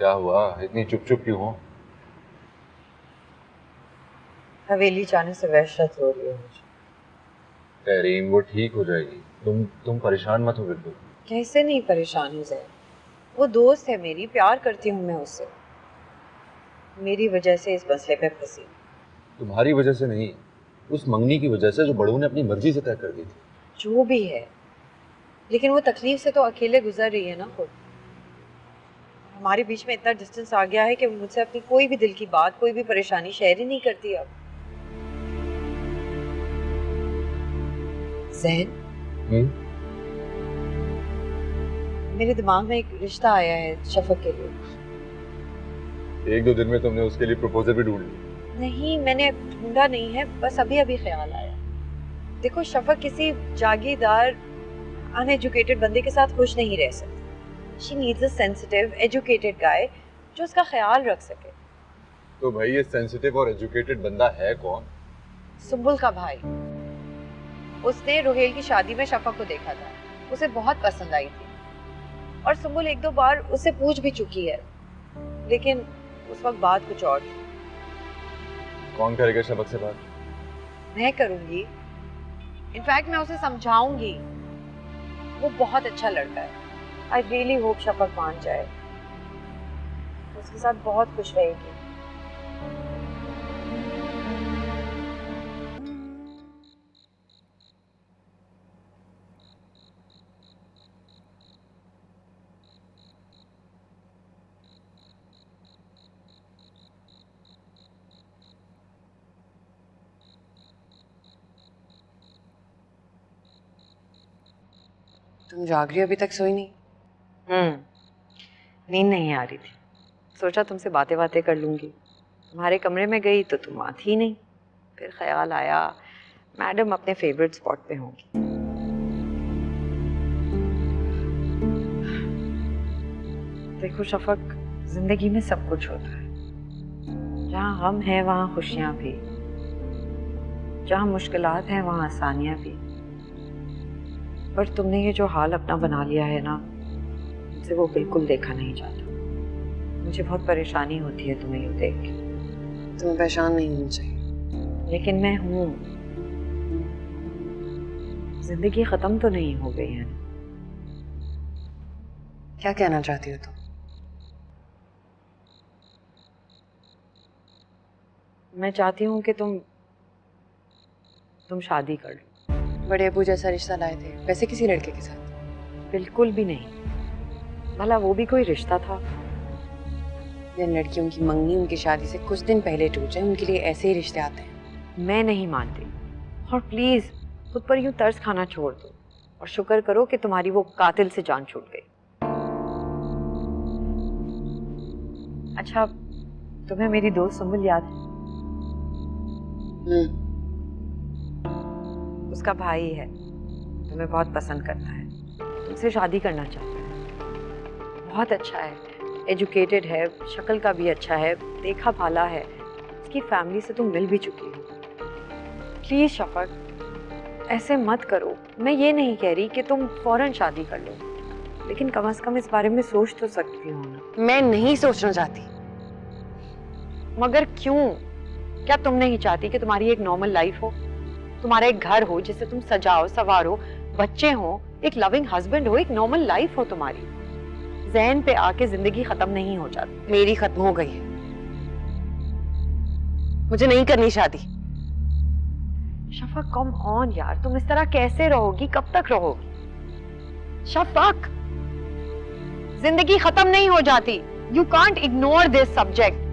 क्या हुआ, इतनी चुप चुप क्यों हो? हवेली जाने से वहशत हो रही है मुझे। तहरीन, वो ठीक हो जाएगी। तुम परेशान मत हो बिल्कुल। कैसे नहीं परेशान हो जाए, वो दोस्त है मेरी, प्यार करती हूँ मैं उससे। मेरी वजह से इस मसले पे फंसी। तुम्हारी वजह से नहीं, उस मंगनी की वजह से जो बड़ों ने अपनी मर्जी से तय कर दी थी। जो भी है, लेकिन वो तकलीफ से तो अकेले गुजर रही है ना खुद। हमारे बीच में इतना डिस्टेंस आ गया है कि मुझसे अपनी कोई भी दिल की बात, कोई भी परेशानी शेयर ही नहीं करती अब। ज़हन, मेरे दिमाग में एक रिश्ता आया है शफक के लिए। एक दो दिन में तुमने उसके लिए प्रपोजल भी ढूंढ लिया? नहीं, मैंने ढूंढा नहीं है, बस अभी अभी ख्याल आया। देखो, शफक किसी जागीरदार अनएजुकेटेड बंदे के साथ खुश नहीं रह सकती। She needs a sensitive educated guy जो उसका ख्याल रख सके। तो भाई ये सेंसिटिव और एजुकेटेड बंदा है कौन? सुंबुल का भाई। उसने रुहेल की शादी में शफक को देखा था, उसे बहुत पसंद आई थी और सुंबुल एक दो बार उससे पूछ भी चुकी है, लेकिन उस वक्त बात कुछ और थी। कौन करेगा शफक से बात? मैं करूंगी, इनफैक्ट मैं उसे समझाऊंगी। वो बहुत अच्छा लड़का है। आई रियली होप शफक मान जाए, उसके साथ बहुत खुश रहेगी। तुम जाग रही हो, अभी तक सोई नहीं? नींद नहीं आ रही थी, सोचा तुमसे बातें बातें कर लूंगी। तुम्हारे कमरे में गई तो तुम आती ही नहीं। फिर ख्याल आया मैडम अपने फेवरेट स्पॉट पे होंगी। देखो शफक, जिंदगी में सब कुछ होता है। जहाँ गम है वहाँ खुशियाँ भी, जहाँ मुश्किलात हैं वहाँ आसानियाँ भी। पर तुमने ये जो हाल अपना बना लिया है ना, मुझसे वो बिल्कुल देखा नहीं जाता। मुझे बहुत परेशानी होती है तुम्हें यूँ देख के। तुम्हें परेशान नहीं होना चाहिए। लेकिन मैं हूँ। जिंदगी खत्म तो नहीं हो गई है। क्या कहना चाहती हो तुम? मैं चाहती हूँ कि तुम शादी कर लो। बड़े अबू जैसा रिश्ता लाए थे, वैसे किसी लड़के के साथ? बिल्कुल भी नहीं। भला वो भी कोई रिश्ता था? जिन लड़कियों की मंगनी उनकी शादी से कुछ दिन पहले टूट जाए, उनके लिए ऐसे ही रिश्ते आते हैं। मैं नहीं मानती, और प्लीज खुद पर यूं तरस खाना छोड़ दो और शुक्र करो कि तुम्हारी वो कातिल से जान छूट गई। अच्छा, तुम्हें मेरी दोस्त सुंबुल याद है? उसका भाई है, तुम्हें बहुत पसंद करता है, तुमसे शादी करना चाहता है। बहुत अच्छा है, एजुकेटेड है, शक्ल का भी अच्छा है, देखा भाला है। उसकी फैमिली से तुम मिल भी चुकी हो। प्लीज शफक, ऐसे मत करो। मैं ये नहीं कह रही कि तुम फौरन शादी कर लो, लेकिन कम से कम इस बारे में सोच तो सकती हो ना। मैं नहीं सोचना चाहती। मगर क्यों? क्या तुम नहीं चाहती कि तुम्हारी एक नॉर्मल लाइफ हो, तुम्हारा एक घर हो जिसे तुम सजाओ संवारो, बच्चे हो, एक लविंग हस्बैंड हो, एक नॉर्मल लाइफ हो तुम्हारी? ज़हन पे आके जिंदगी खत्म नहीं हो जाती। मेरी खत्म हो गई है, मुझे नहीं करनी शादी। शफक कम ऑन यार, तुम इस तरह कैसे रहोगी, कब तक रहोगी? शफक, जिंदगी खत्म नहीं हो जाती। You can't ignore this subject.